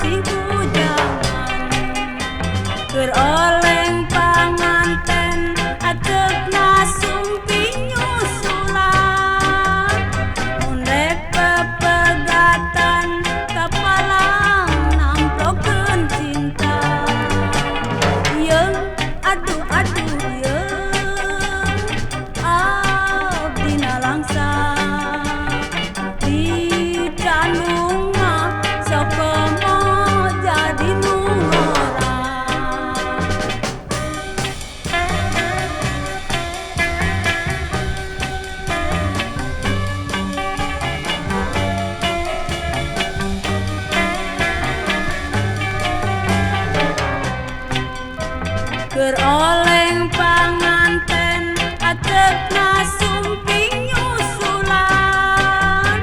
masih bujangan beroleng panganten atep nasumpi nyusulan undek pepegatan kapalang namplokeun cinta yeung aduh yeung abdina langsa di Candung mah sok komo jadi nu ngorang beroleng panganten atep nasumping nyusulan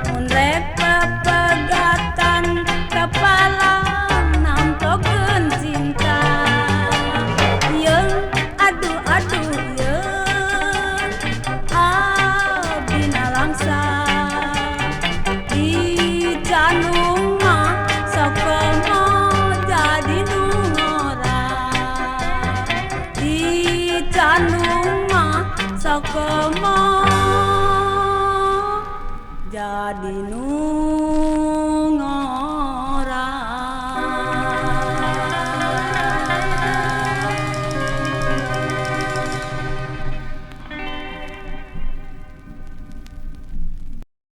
undek pepegatan kapalang namplokeun cinta yeung aduh yeung abdina langsa di Candung mah sok komo jadi nu ngorang di Candung mah sok komo jadi nu